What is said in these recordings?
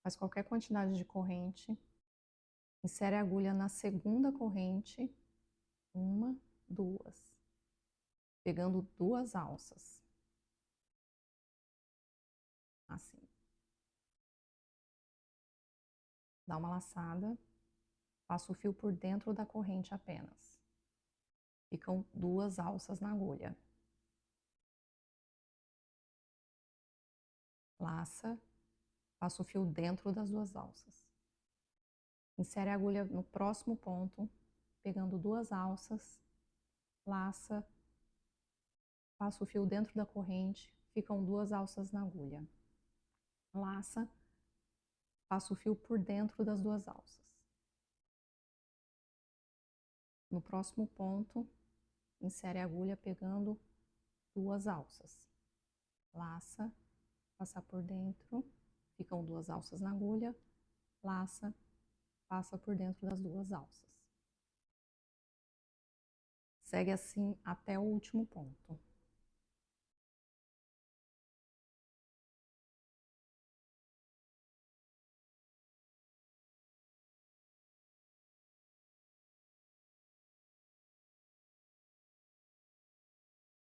faz qualquer quantidade de corrente, insere a agulha na segunda corrente, uma, duas, pegando duas alças, assim. Dá uma laçada, passa o fio por dentro da corrente apenas. Ficam duas alças na agulha. Laça, passa o fio dentro das duas alças. Insere a agulha no próximo ponto, pegando duas alças, laça, passa o fio dentro da corrente, ficam duas alças na agulha. Laça, passa o fio por dentro das duas alças. No próximo ponto, insere a agulha pegando duas alças. Laça, passa por dentro, ficam duas alças na agulha, laça, passa por dentro das duas alças. Segue assim até o último ponto.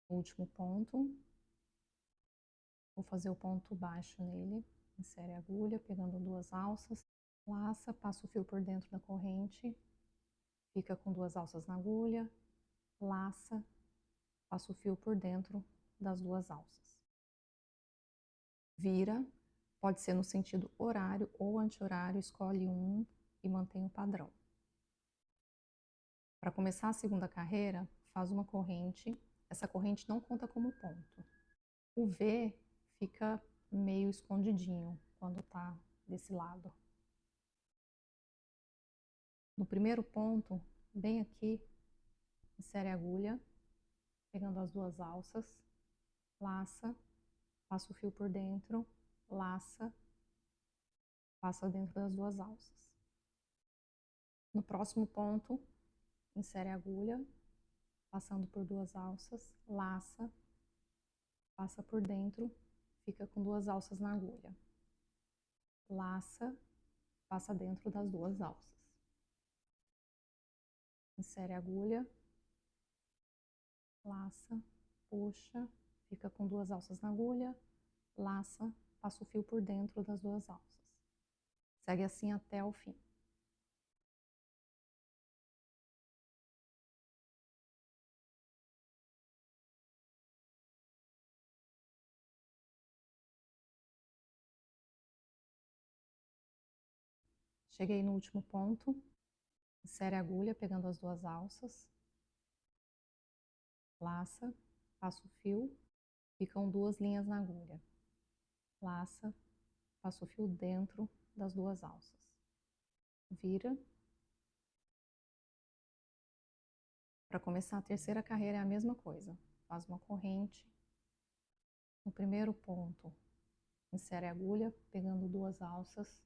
Último ponto, vou fazer o ponto baixo nele, insere a agulha, pegando duas alças, laça, passa o fio por dentro da corrente, fica com duas alças na agulha, laça, passa o fio por dentro das duas alças. Vira, pode ser no sentido horário ou anti-horário, escolhe um e mantém o padrão. Para começar a segunda carreira, faz uma corrente, essa corrente não conta como ponto. O V fica meio escondidinho quando tá desse lado. No primeiro ponto, bem aqui, insere a agulha, pegando as duas alças, laça, passa o fio por dentro, laça, passa dentro das duas alças. No próximo ponto, insere a agulha, passando por duas alças, laça, passa por dentro, fica com duas alças na agulha. Laça, passa dentro das duas alças. Insere a agulha, laça, puxa, fica com duas alças na agulha, laça, passa o fio por dentro das duas alças. Segue assim até o fim. Cheguei no último ponto, insere a agulha pegando as duas alças, laça, passa o fio, ficam duas linhas na agulha. Laça, passa o fio dentro das duas alças. Vira. Para começar a terceira carreira é a mesma coisa. Faz uma corrente. No primeiro ponto, insere a agulha pegando duas alças,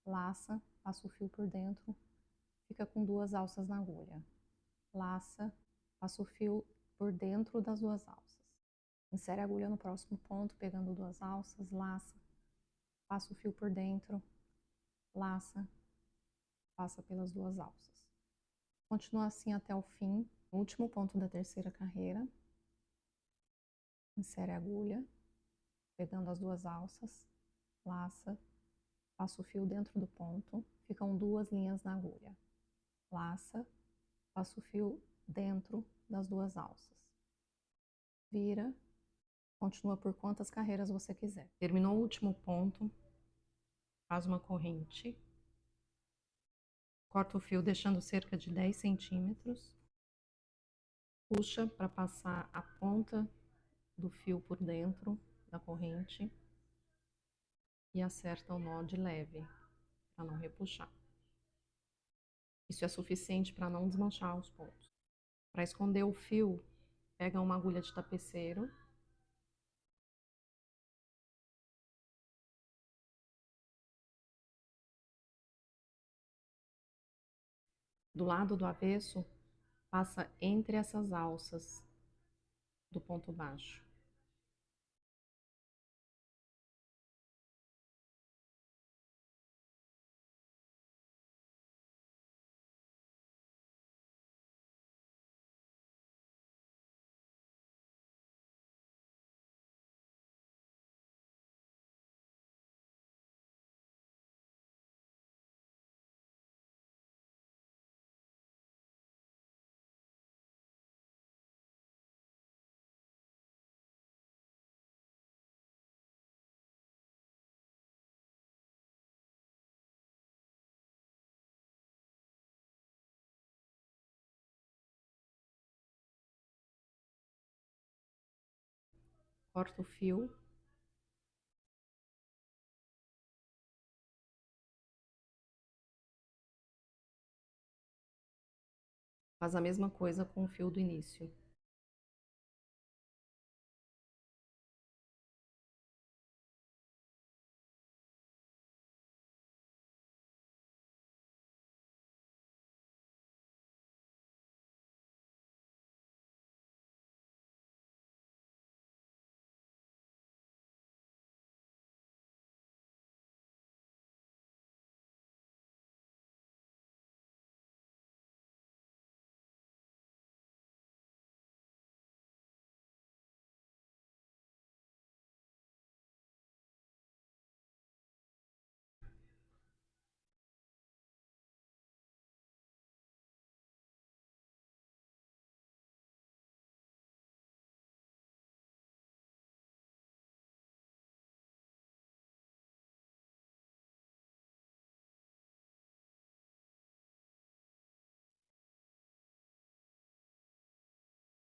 laça, passa o fio por dentro, fica com duas alças na agulha. Laça, passa o fio por dentro das duas alças. Insere a agulha no próximo ponto, pegando duas alças, laça, passa o fio por dentro, laça, passa pelas duas alças. Continua assim até o fim, no último ponto da terceira carreira. Insere a agulha, pegando as duas alças, laça, passa o fio dentro do ponto, ficam duas linhas na agulha. Laça, passa o fio dentro das duas alças. Vira, continua por quantas carreiras você quiser. Terminou o último ponto, faz uma corrente, corta o fio deixando cerca de 10 centímetros, puxa para passar a ponta do fio por dentro da corrente e acerta o nó de leve, para não repuxar. Isso é suficiente para não desmanchar os pontos. Para esconder o fio, pega uma agulha de tapeceiro, do lado do avesso, passa entre essas alças do ponto baixo. corta o fio. Faz a mesma coisa com o fio do início.